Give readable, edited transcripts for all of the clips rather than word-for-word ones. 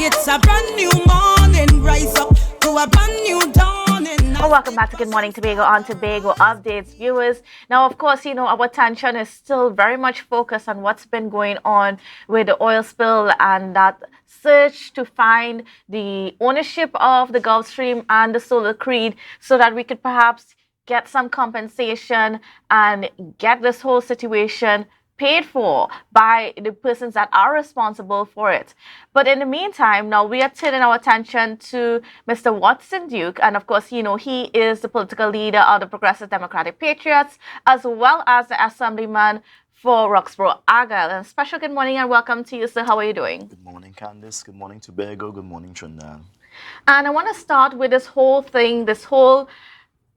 It's a brand new morning, rise up to a brand new dawning. Well, welcome back to Good Morning Tobago on Tobago Updates, viewers. Now, of course, our attention is still very much focused on what's been going on with the oil spill and that search to find the ownership of the Gulf Stream and the Solar Creed so that we could perhaps get some compensation and get this whole situation paid for by the persons that are responsible for it. But in the meantime, now we are turning our attention to Mr. Watson Duke. And of course, he is the political leader of the Progressive Democratic Patriots, as well as the Assemblyman for Roxborough Argyle. And special good morning and welcome to you, sir. How are you doing? Good morning, Kandace. Good morning, Tobago. Good morning, Trinidad. And I want to start with this whole thing, this whole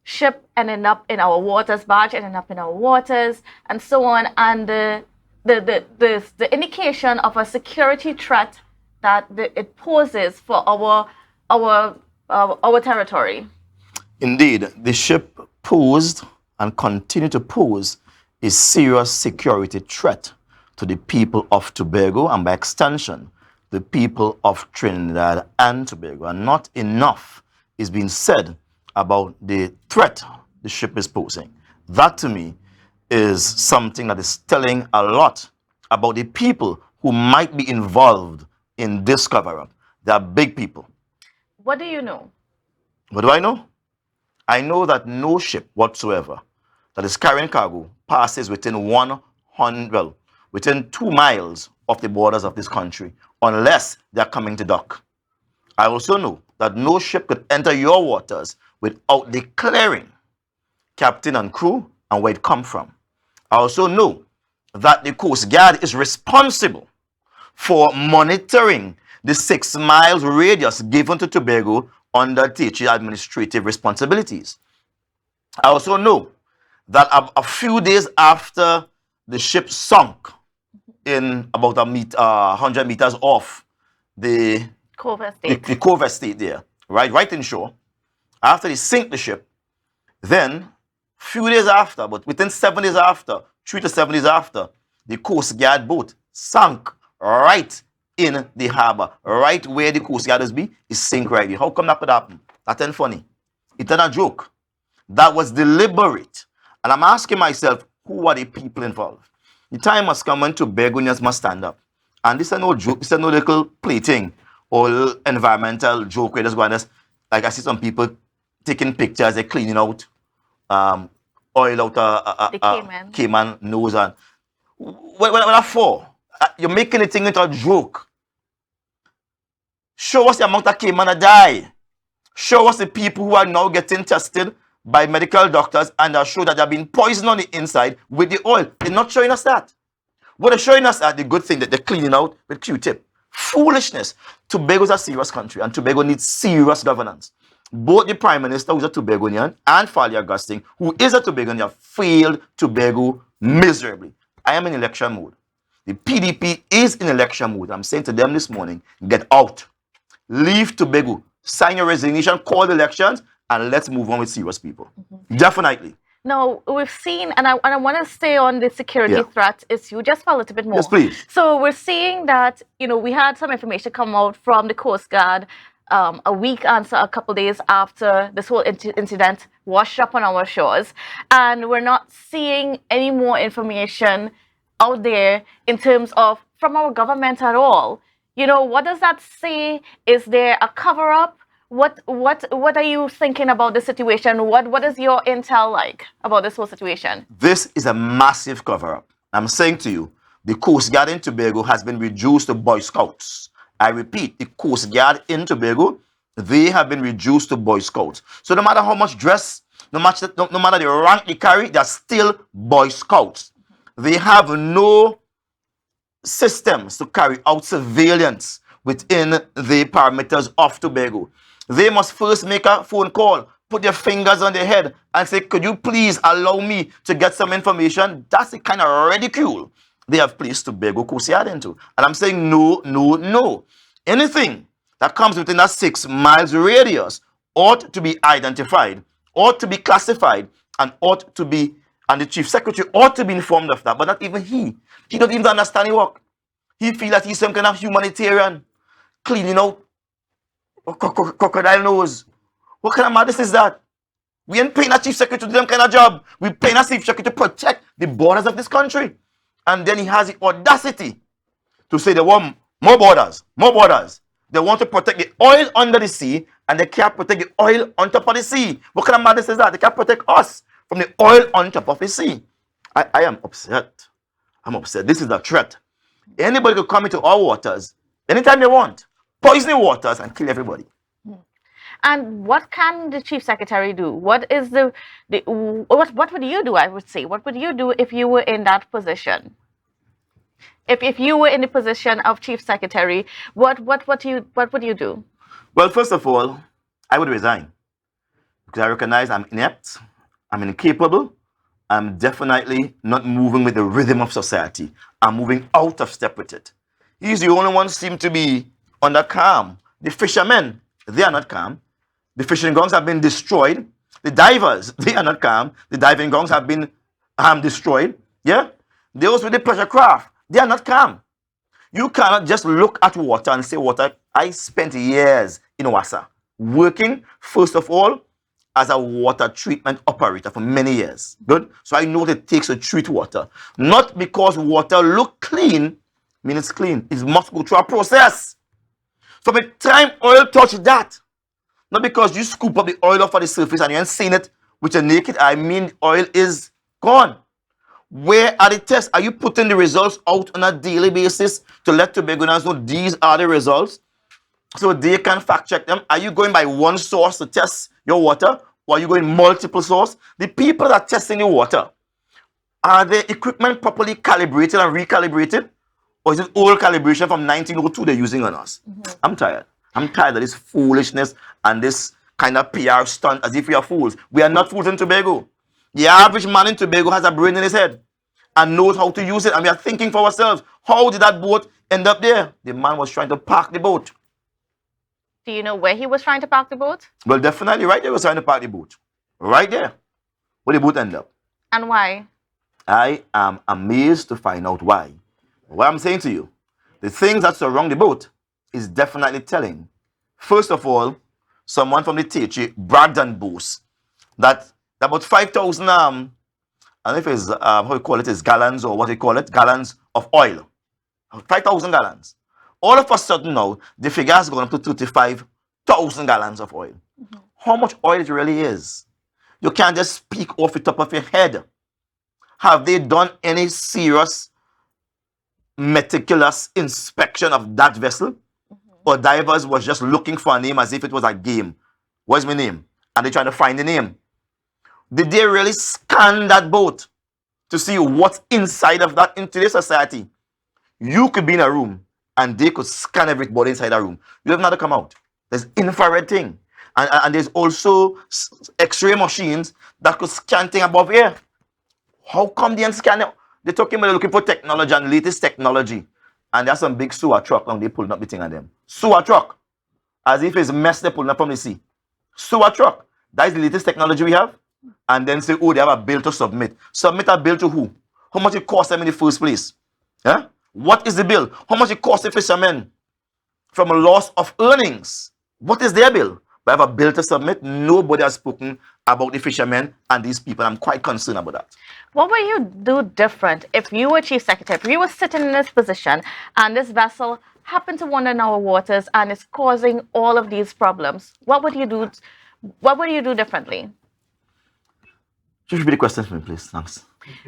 ship ending up in our waters, barge ending up in our waters, and so on, and the indication of a security threat that it poses for our territory. Indeed, the ship posed and continue to pose a serious security threat to the people of Tobago and by extension, the people of Trinidad and Tobago. And not enough is being said about the threat the ship is posing. That to me is something that is telling a lot about the people who might be involved in this cover-up. They are big people. What do you know? What do I know? I know that no ship whatsoever that is carrying cargo passes within within 2 miles of the borders of this country unless they are coming to dock. I also know that no ship could enter your waters without declaring captain and crew and where it come from. I also know that the Coast Guard is responsible for monitoring the 6 miles radius given to Tobago under THE administrative responsibilities. I also know that a few days after the ship sunk in about 100 meters off the Covert State there, right in shore, after they sink the ship, then few days after, but within 7 days after, 3 to 7 days after, the Coast Guard boat sank right in the harbor, right where the Coast Guarders be, is sink right there. How come that could happen? That ain't funny. It's not a joke. That was deliberate. And I'm asking myself, who are the people involved? The time must come when Tobagonians must stand up. And this is no joke, this is no little plaything or environmental joke where just go and like I see some people taking pictures, they're cleaning out oil out the Cayman nose. And what for? You're making the thing into a joke. Show us the amount of Cayman that die. Show us the people who are now getting tested by medical doctors and are sure that they're being poisoned on the inside with the oil. They're not showing us that. What they're showing us are the good thing that they're cleaning out with Q-tip. Foolishness. Tobago is a serious country and Tobago needs serious governance. Both the Prime Minister, who's a Tobagonian, and Fally Augustine, who is a Tobagonian, have failed Tobago miserably. I am in election mode. The PDP is in election mode. I'm saying to them this morning, get out. Leave Tobago. Sign your resignation, call the elections, and let's move on with serious people. Definitely. Now, we've seen, and I want to stay on the security threat issue just for a little bit more. Yes, please. So we're seeing that, we had some information come out from the Coast Guard a week and so a couple days after this whole incident washed up on our shores. And we're not seeing any more information out there in terms of from our government at all. What does that say? Is there a cover-up? What are you thinking about the situation? What is your intel like about this whole situation? This is a massive cover-up. I'm saying to you, the Coast Guard in Tobago has been reduced to Boy Scouts. I repeat, the Coast Guard in Tobago, they have been reduced to Boy Scouts. So no matter how much dress, no matter the rank they carry, they're still Boy Scouts. They have no systems to carry out surveillance within the parameters of Tobago. They must first make a phone call, put their fingers on their head and say, could you please allow me to get some information? That's the kind of ridicule they have placed Tobago Coast Guard into. And I'm saying no, no, no. Anything that comes within that 6 miles radius ought to be identified, ought to be classified, and the Chief Secretary ought to be informed of that. But not even he. He doesn't even understand the work. He feel that he's some kind of humanitarian, cleaning out crocodile nose. What kind of madness is that? We ain't paying a chief secretary to do them kind of job. We paying a chief secretary to protect the borders of this country. And then he has the audacity to say they want more borders, more borders. They want to protect the oil under the sea, and they can't protect the oil on top of the sea. What kind of madness is that? They can't protect us from the oil on top of the sea. I am upset. I'm upset. This is a threat. Anybody could come into our waters anytime they want, poison the waters and kill everybody. And what can the chief secretary do? What is what would you do? I would say, what would you do if you were in that position? If you were in the position of chief secretary, what would you do? Well, first of all, I would resign because I recognize I'm inept, I'm incapable, I'm definitely not moving with the rhythm of society. I'm moving out of step with it. He's the only one seem to be under calm. The fishermen, they are not calm. The fishing grounds have been destroyed. The divers, they are not calm. The diving grounds have been destroyed. Yeah? Those with the pleasure craft, they are not calm. You cannot just look at water and say, water. I spent years in Wassa working, first of all, as a water treatment operator for many years. Good? So I know what it takes to treat water. Not because water look clean, means it's clean. It must go through a process. So by the time oil touch that, not because you scoop up the oil off of the surface and you ain't seen it with your naked eye, mean oil is gone. Where are the tests? Are you putting the results out on a daily basis to let Tobagonians know these are the results so they can fact check them? Are you going by one source to test your water, or are you going multiple sources? The people that are testing your water, are the equipment properly calibrated and recalibrated, or is it old calibration from 1902 they're using on us? I'm tired. I'm tired of this foolishness and this kind of PR stunt as if we are fools. We are not fools in Tobago. The average man in Tobago has a brain in his head and knows how to use it. And we are thinking for ourselves, how did that boat end up there? The man was trying to park the boat. Do you know where he was trying to park the boat? Well, definitely right there he was trying to park the boat. Right there. Where the boat ended up. And why? I am amazed to find out why. What I'm saying to you, the things that surround the boat is definitely telling. First of all, someone from the THA bragged and boast that about 5,000, I don't know if it's, how you call it, is gallons or what you call it, gallons of oil. 5,000 gallons. All of a sudden now, the figure has gone up to 35,000 gallons of oil. How much oil it really is? You can't just speak off the top of your head. Have they done any serious, meticulous inspection of that vessel? Or divers was just looking for a name as if it was a game? What's my name? And they're trying to find the name. Did they really scan that boat to see what's inside of that in today's society? You could be in a room and they could scan everybody inside that room. You don't have to come out. There's infrared thing. And there's also X-ray machines that could scan things above here. How come they ain't scanning? They're talking about looking for technology and latest technology. And there's some big sewer truck now, they pulling up the thing on them. Sewer truck. As if it's mess they're pulling up from the sea. Sewer truck. That is the latest technology we have. And then say, oh, they have a bill to submit. Submit a bill to who? How much it cost them in the first place? Yeah? What is the bill? How much it cost the fishermen from a loss of earnings? What is their bill? We have a bill to submit. Nobody has spoken about the fishermen and these people. I'm quite concerned about that. What would you do different if you were chief secretary, if you were sitting in this position and this vessel happened to wander in our waters and is causing all of these problems? What would you do? What would you do differently? Just repeat the question for me, please. Thanks.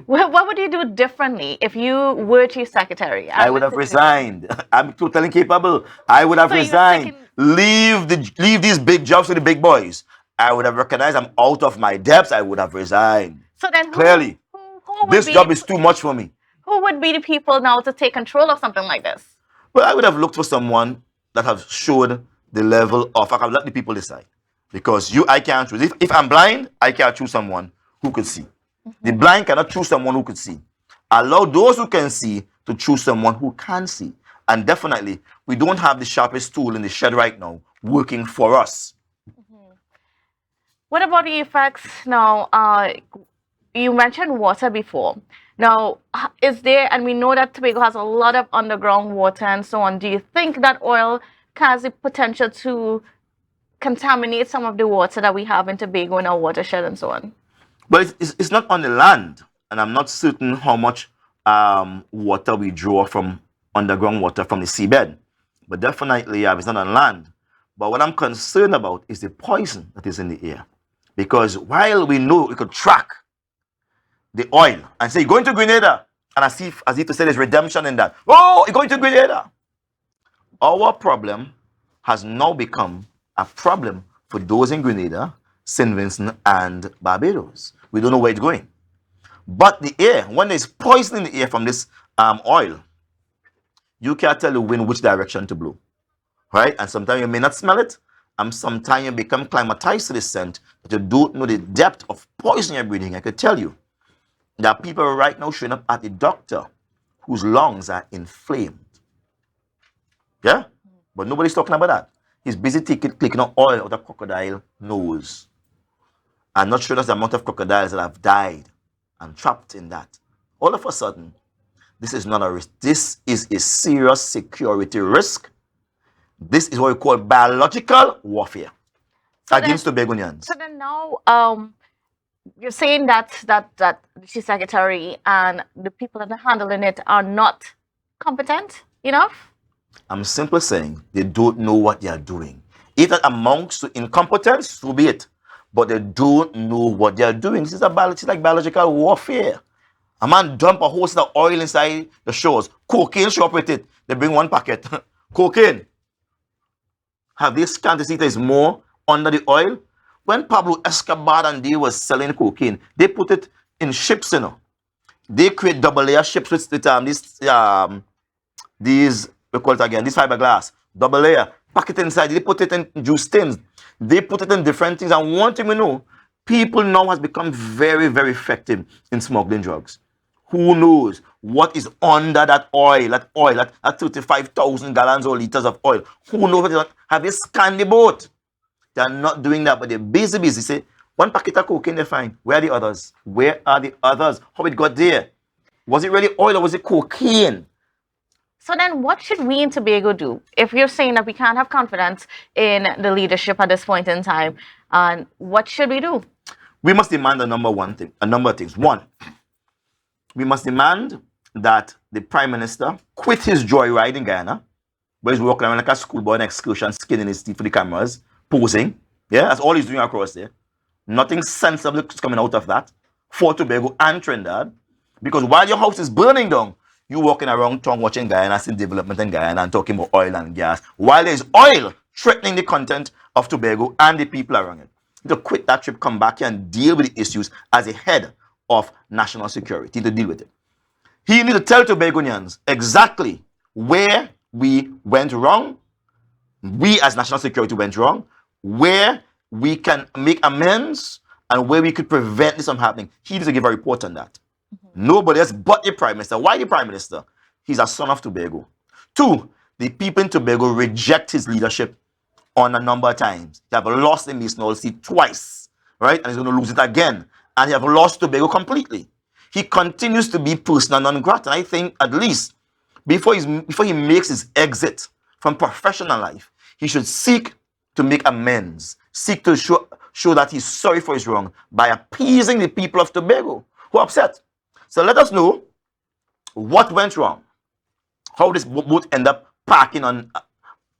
What would you do differently if you were chief secretary? I would have resigned. I'm totally incapable. I would have resigned. Leave these big jobs to the big boys. I would have recognized I'm out of my depths. I would have resigned. So then clearly, this job is too much for me. Who would be the people now to take control of something like this? Well, I would have looked for someone that have showed the level of, I can let the people decide. Because I can't choose. If I'm blind, I can't choose someone who could see. The blind cannot choose someone who could see. Allow those who can see to choose someone who can see. And definitely, we don't have the sharpest tool in the shed right now working for us. What about the effects now? you mentioned water before. Now, is there, and we know that Tobago has a lot of underground water and so on. Do you think that oil has the potential to contaminate some of the water that we have in Tobago in our watershed and so on? But it's not on the land, and I'm not certain how much water we draw from underground water from the seabed. But definitely, it's not on land. But what I'm concerned about is the poison that is in the air. Because while we know we could track the oil and say, you're going to Grenada, and as if to say there's redemption in that. Oh, you're going to Grenada. Our problem has now become a problem for those in Grenada, St. Vincent, and Barbados. We don't know where it's going. But the air, when there's poison in the air from this oil, you can't tell the wind which direction to blow. Right? And sometimes you may not smell it, and sometimes you become climatized to the scent, but you don't know the depth of poison you're breathing. I could tell you, there are people right now showing up at the doctor whose lungs are inflamed. Yeah? But nobody's talking about that. He's busy clicking on oil out of crocodile nose. I'm not sure that's the amount of crocodiles that have died and trapped in that. All of a sudden, this is not a risk. This is a serious security risk. This is what we call biological warfare against Tobagonians. So then now, you're saying that the chief secretary and the people that are handling it are not competent enough? I'm simply saying they don't know what they are doing. If that amounts to incompetence, so be it. But they don't know what they are doing. This is like biological warfare. A man dump a whole set of oil inside the shores. Cocaine show up with it. They bring one packet. Cocaine. Have they scanned to see if there's more under the oil? When Pablo Escobar and they was selling cocaine, they put it in ships, you know. They create double layer ships with these we call it again, this fiberglass, double layer, pack it inside, they put it in juice tins, they put it in different things. And one thing we know, people now has become very, very effective in smuggling drugs. Who knows what is under that oil, that 35,000 gallons or liters of oil? Who knows what is on? Have they scanned the boat? They are not doing that, but they're busy. Say, one packet of cocaine, they find. Where are the others? Where are the others? How it got there? Was it really oil or was it cocaine? So then what should we in Tobago do? If you're saying that we can't have confidence in the leadership at this point in time, and what should we do? We must demand a number of things. One, we must demand that the Prime Minister quit his joyride in Guyana, where he's walking around like a schoolboy on excursion, skinning his teeth for the cameras, posing. Yeah, that's all he's doing across there. Nothing sensible is coming out of that for Tobago and Trinidad. Because while your house is burning down, you walking around town watching Guyana, seeing development in Guyana and talking about oil and gas, while there's oil threatening the content of Tobago and the people around it. To quit that trip, come back here and deal with the issues as a head of national security, to deal with it. He needs to tell Tobagonians exactly where we went wrong, we as national security went wrong, where we can make amends, and where we could prevent this from happening. He needs to give a report on that. Nobody else but the Prime Minister. Why the Prime Minister? He's a son of Tobago. Two, the people in Tobago reject his leadership on a number of times. They have lost the Mason seat twice, right? And he's going to lose it again. And they have lost Tobago completely. He continues to be persona non grata. And I think at least before he makes his exit from professional life, he should seek to make amends, seek to show that he's sorry for his wrong by appeasing the people of Tobago who are upset. So let us know what went wrong, how this boat end up parking on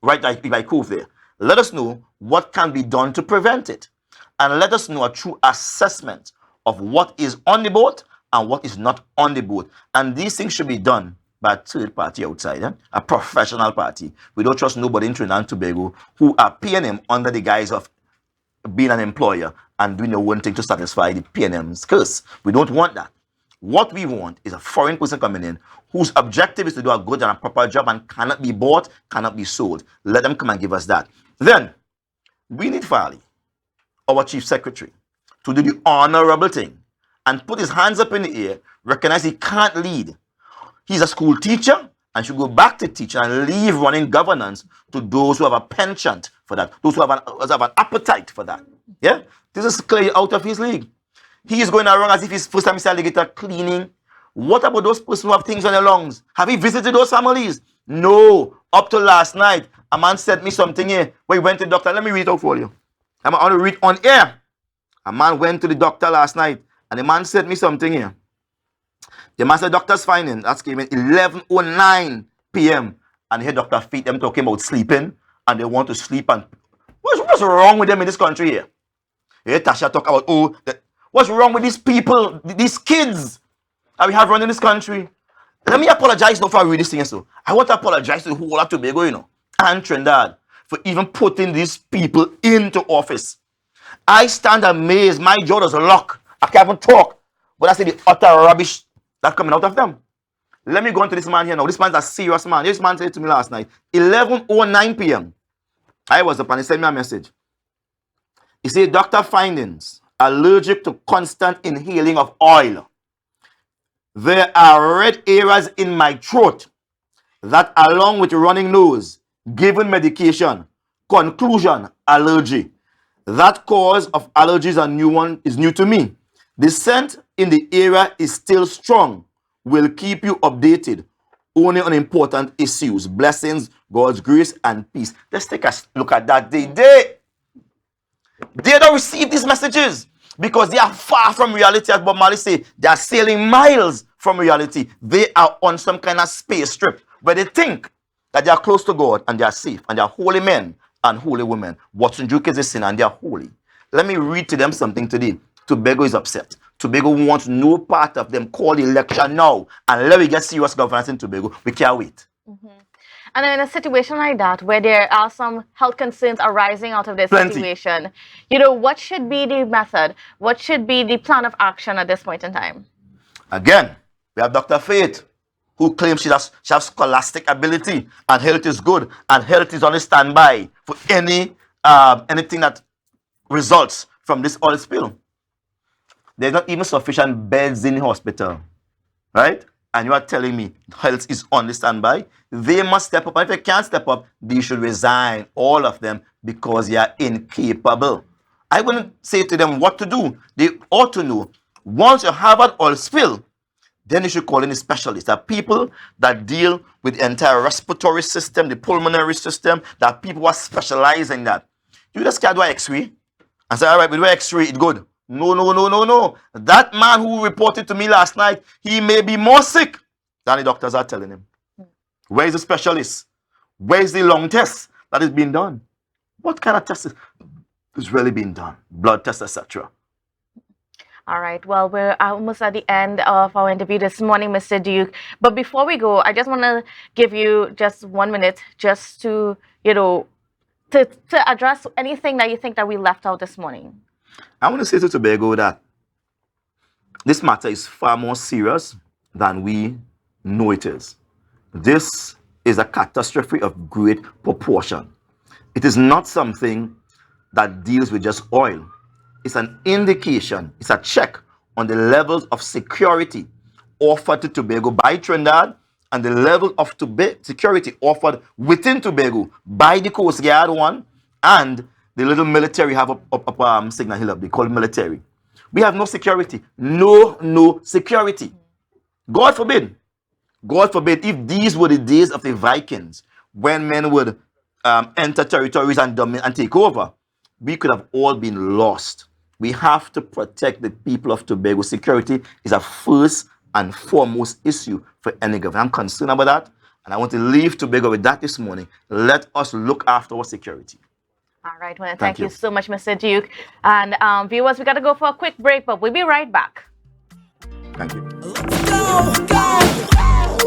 right by Cove there. Let us know what can be done to prevent it. And let us know a true assessment of what is on the boat and what is not on the boat. And these things should be done by a third party outside, a professional party. We don't trust nobody in Trinidad and Tobago who are paying him under the guise of being an employer and doing their own thing to satisfy the PNM's curse. We don't want that. What we want is a foreign person coming in whose objective is to do a good and a proper job and cannot be bought, cannot be sold. Let them come and give us that. Then, we need Farley, our chief secretary, to do the honorable thing and put his hands up in the air, recognize he can't lead. He's a school teacher and should go back to teaching and leave running governance to those who have a penchant for that, those who have an appetite for that. Yeah? This is clearly out of his league. He is going around as if it's first time he's alligator cleaning. What about those persons who have things on their lungs? Have he visited those families? No. Up to last night, a man sent me something here where he went to the doctor. Let me read it out for you. I'm going to read on air. A man went to the doctor last night and the man sent me something here. The man said, doctor's finding. That came in 11:09 p.m. And here Dr. Feet, them talking about sleeping and they want to sleep. And what's wrong with them in this country here? Here Tasha talk about, what's wrong with these people, these kids that we have running this country? Let me apologize now for reading this thing. So I want to apologize to the whole of Tobago, and Trinidad for even putting these people into office. I stand amazed. My jaw does lock. I can't even talk. But I see the utter rubbish that's coming out of them. Let me go on to this man here now. This man's a serious man. This man said to me last night, 11:09 p.m. I was up and he sent me a message. He said, doctor findings, allergic to constant inhaling of oil. There are red areas in my throat that, along with running nose, given medication, conclusion, allergy. That cause of allergies is new to me. The scent in the area is still strong. Will keep you updated only on important issues. Blessings, God's grace, and peace. Let's take a look at that. They don't receive these messages because they are far from reality. As Bob Marley say, they are sailing miles from reality. They are on some kind of space trip where they think that they are close to God and they are safe and they are holy men and holy women. Watson Duke is a sinner and they are holy. Let me read to them something today. Tobago is upset. Tobago wants no part of them. Call the election now and let me get serious governance in Tobago. We can't wait. And in a situation like that, where there are some health concerns arising out of this situation, what should be the method? What should be the plan of action at this point in time? Again, we have Dr. Faith, who claims she has scholastic ability and health is good and health is on a standby for anything that results from this oil spill. There's not even sufficient beds in the hospital, right? And you are telling me health is on the standby? They must step up. And if they can't step up, they should resign, all of them, because they are incapable. I wouldn't say to them what to do. They ought to know. Once you have an oil spill, then you should call in a specialist. There are people that deal with the entire respiratory system, the pulmonary system. There are people who are specialized in that. You just can't do an X-ray and say, all right, we do an X-ray, it's good. No. That man who reported to me last night, he may be more sick than the doctors are telling him. Where is the specialist? Where is the lung test that is being done? What kind of test is really being done? Blood test, etc. All right. Well, we're almost at the end of our interview this morning, Mr. Duke. But before we go, I just want to give you just 1 minute just to, to address anything that you think that we left out this morning. I want to say to Tobago that this matter is far more serious than we know it is. This is a catastrophe of great proportion. It is not something that deals with just oil. It's an indication, it's a check on the levels of security offered to Tobago by Trinidad and the level of security offered within Tobago by the Coast Guard one and the little military have up Signal Hill up. They call it military. We have no security. No security. God forbid. God forbid if these were the days of the Vikings when men would enter territories and dominate and take over, we could have all been lost. We have to protect the people of Tobago. Security is a first and foremost issue for any government. I'm concerned about that, and I want to leave Tobago with that this morning. Let us look after our security. All right. Well, thank you so much, Mr. Duke. And viewers, we got to go for a quick break, but we'll be right back. Thank you. Let's go.